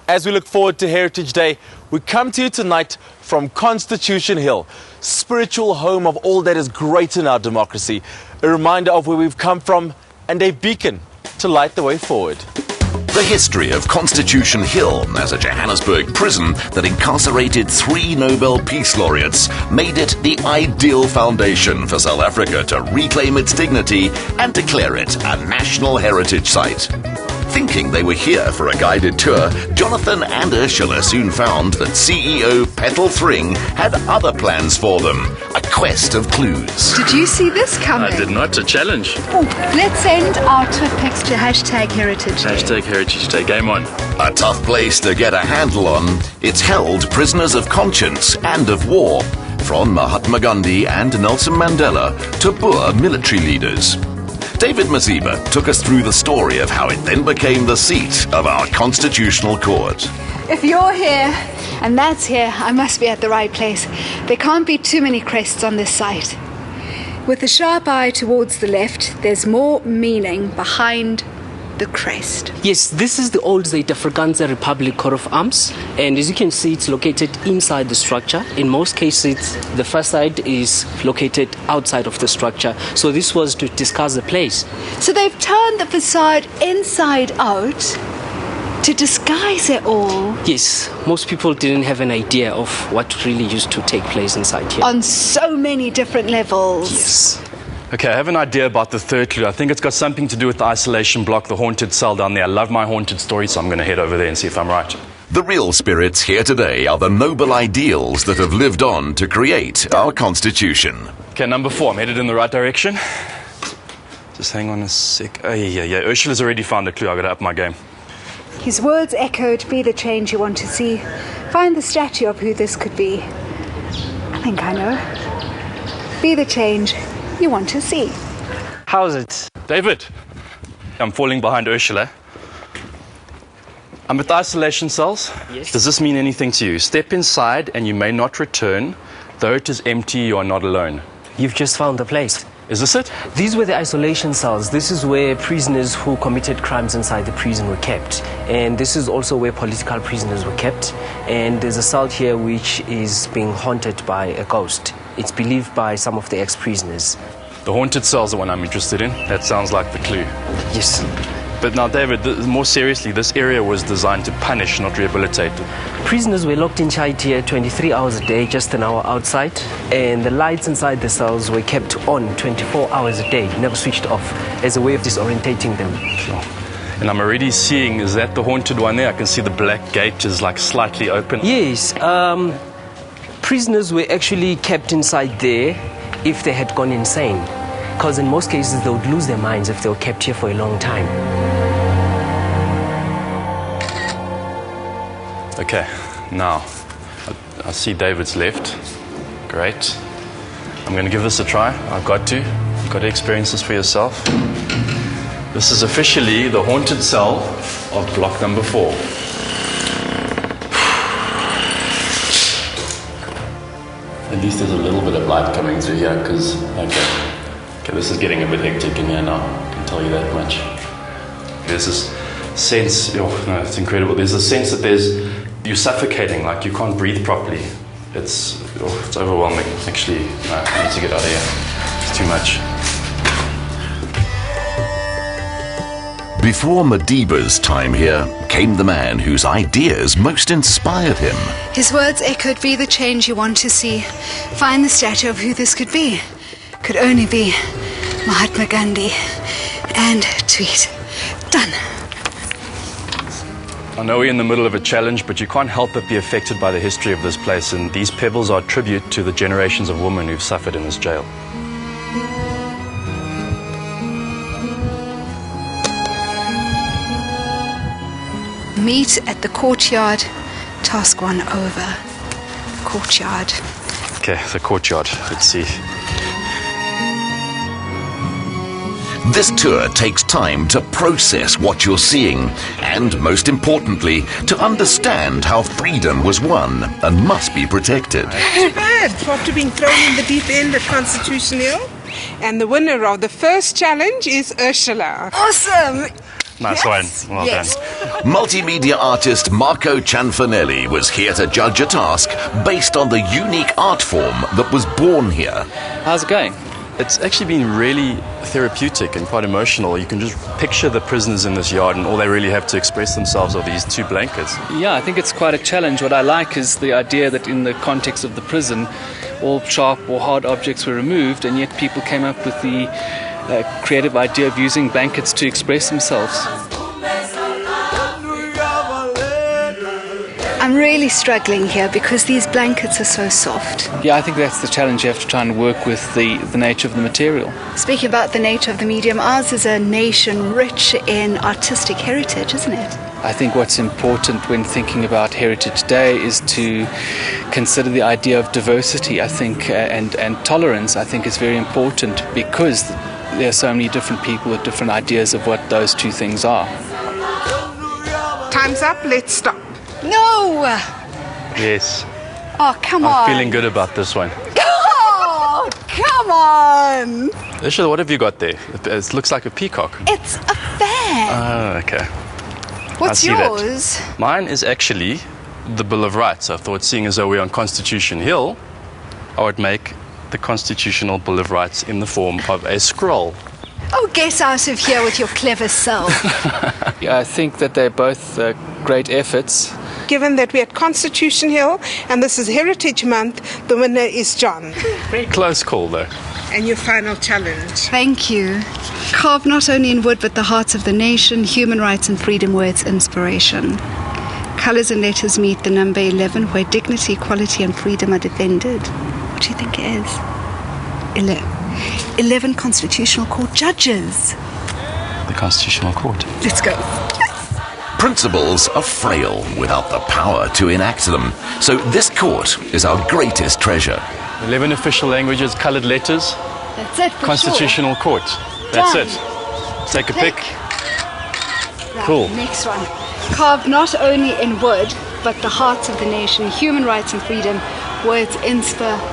As we look forward to Heritage Day, we come to you tonight from Constitution Hill, spiritual home of all that is great in our democracy, a reminder of where we've come from and a beacon to light the way forward. The history of Constitution Hill as a Johannesburg prison that incarcerated 3 Nobel Peace Laureates made it the ideal foundation for South Africa to reclaim its dignity and declare it a national heritage site. Thinking they were here for a guided tour, Jonathan and Ursula soon found that CEO Petal Thring had other plans for them, a quest of clues. Did you see this coming? I did not. A challenge. Let's send our trip pics to #Heritage Day. #Heritage Day. Game on. A tough place to get a handle on. It's held prisoners of conscience and of war, from Mahatma Gandhi and Nelson Mandela to Boer military leaders. David Maziba took us through the story of how it then became the seat of our constitutional court. If you're here and that's here, I must be at the right place. There can't be too many crests on this site. With a sharp eye towards the left, there's more meaning behind the crest. Yes, this is the old Zuid-Afrikaanse Republic coat of arms, and as you can see, it's located inside the structure. In most cases, the facade is located outside of the structure, so this was to discuss the place. So they've turned the facade inside out to disguise it all. Yes, most people didn't have an idea of what really used to take place inside here. On so many different levels. Yes. Okay, I have an idea about the third clue. I think it's got something to do with the isolation block, the haunted cell down there. I love my haunted stories, so I'm going to head over there and see if I'm right. The real spirits here today are the noble ideals that have lived on to create our Constitution. Okay, number 4. I'm headed in the right direction. Just hang on a sec. Oh, yeah. Ursula's already found a clue. I've got to up my game. His words echoed, "Be the change you want to see. Find the statue of who this could be." I think I know. Be the change you want to see. How's it? David, I'm falling behind Ursula. I'm at the isolation cells. Yes. Does this mean anything to you? Step inside and you may not return. Though it is empty, you are not alone. You've just found the place. Is this it? These were the isolation cells. This is where prisoners who committed crimes inside the prison were kept. And this is also where political prisoners were kept. And there's a cell here which is being haunted by a ghost. It's believed by some of the ex-prisoners. The haunted cell's the one I'm interested in. That sounds like the clue. Yes. But now, David, more seriously, this area was designed to punish, not rehabilitate. Prisoners were locked inside here 23 hours a day, just an hour outside. And the lights inside the cells were kept on 24 hours a day, never switched off, as a way of disorientating them. Sure. And I'm already seeing, is that the haunted one there? I can see the black gate is like slightly open. Yes. Prisoners were actually kept inside there if they had gone insane. Because in most cases, they would lose their minds if they were kept here for a long time. Okay, now, I see David's left. Great. I'm going to give this a try. I've got to. You've got to experience this for yourself. This is officially the haunted cell of block number 4. At least there's a little bit of light coming through here, because, okay, this is getting a bit hectic in here now, I can tell you that much. There's this sense, oh, no, it's incredible. There's a sense that you're suffocating, like you can't breathe properly. It's overwhelming, actually. No, I need to get out of here. It's too much. Before Madiba's time here came the man whose ideas most inspired him. His words echoed, "Be the change you want to see. Find the statue of who this could be." Could only be Mahatma Gandhi. And tweet. Done. I know we're in the middle of a challenge, but you can't help but be affected by the history of this place, and these pebbles are a tribute to the generations of women who've suffered in this jail. Meet at the courtyard. Task 1 over. Courtyard. Okay, the courtyard. Let's see. This tour takes time to process what you're seeing and, most importantly, to understand how freedom was won and must be protected. Too bad after being thrown in the deep end at Constitution Hill. And the winner of the first challenge is Ursula. Awesome! Nice Yes. one. Well Yes. done. Multimedia artist Marco Cianfanelli was here to judge a task based on the unique art form that was born here. How's it going? It's actually been really therapeutic and quite emotional. You can just picture the prisoners in this yard, and all they really have to express themselves are these two blankets. Yeah, I think it's quite a challenge. What I like is the idea that in the context of the prison, all sharp or hard objects were removed, and yet people came up with the creative idea of using blankets to express themselves. I'm really struggling here because these blankets are so soft. Yeah, I think that's the challenge. You have to try and work with the nature of the material. Speaking about the nature of the medium, ours is a nation rich in artistic heritage, isn't it? I think what's important when thinking about heritage day is to consider the idea of diversity, I think, and tolerance, I think, is very important because there are so many different people with different ideas of what those two things are. Time's up, let's stop. No! Yes, Oh, come on. I'm feeling good about this one. Oh, come on! Ursula, what have you got there? It looks like a peacock. It's a fan. Oh, okay. What's see that. yours? Mine is actually the Bill of Rights. I thought, seeing as though we're on Constitution Hill, I would make the Constitutional Bill of Rights in the form of a scroll. Oh, get out of here with your clever self. Yeah, I think that they're both great efforts. Given that we're at Constitution Hill and this is Heritage Month, the winner is John. Very close call, though. And your final challenge. Thank you. Carved not only in wood but the hearts of the nation, human rights and freedom were its inspiration. Colours and letters meet the number 11 where dignity, equality and freedom are defended. What do you think it is? 11 Constitutional Court judges. The Constitutional Court. Let's go. Principles are frail without the power to enact them. So this court is our greatest treasure. 11 official languages, coloured letters, That's it for Constitutional Court. That's Done. it. Take a pick. Sure. Right, Cool. next one. Carved not only in wood, but the hearts of the nation, human rights and freedom were its inspiration.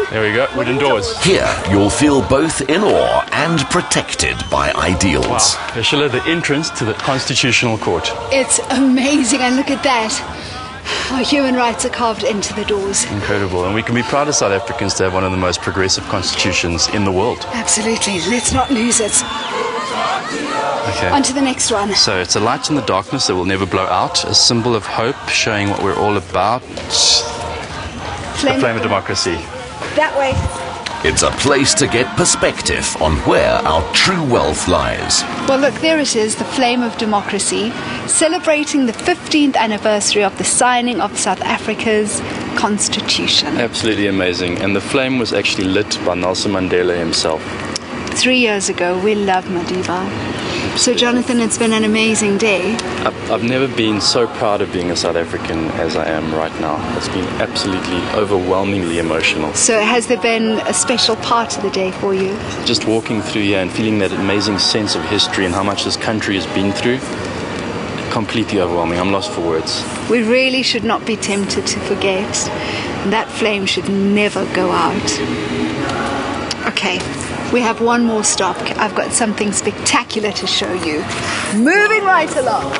There we go. Wooden doors. Here you'll feel both in awe and protected by ideals. Wow. Ursula, the entrance to the Constitutional Court. It's amazing, and look at that. Our human rights are carved into the doors. Incredible. And we can be proud as South Africans to have one of the most progressive constitutions in the world. Absolutely. Let's not lose it. Okay. On to the next one. So it's a light in the darkness that will never blow out, a symbol of hope showing what we're all about. The flame of democracy. That way. It's a place to get perspective on where our true wealth lies. Well, look, there it is, the flame of democracy, celebrating the 15th anniversary of the signing of South Africa's Constitution. Absolutely amazing. And the flame was actually lit by Nelson Mandela himself. 3 years ago, we loved Madiba. So, Jonathan, it's been an amazing day. I've never been so proud of being a South African as I am right now. It's been absolutely overwhelmingly emotional. So, has there been a special part of the day for you? Just walking through here and feeling that amazing sense of history and how much this country has been through, completely overwhelming. I'm lost for words. We really should not be tempted to forget. That flame should never go out. Okay, we have one more stop. I've got something spectacular to show you. Moving right along.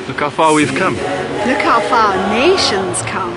Look how far we've come. Look how far our nation's come.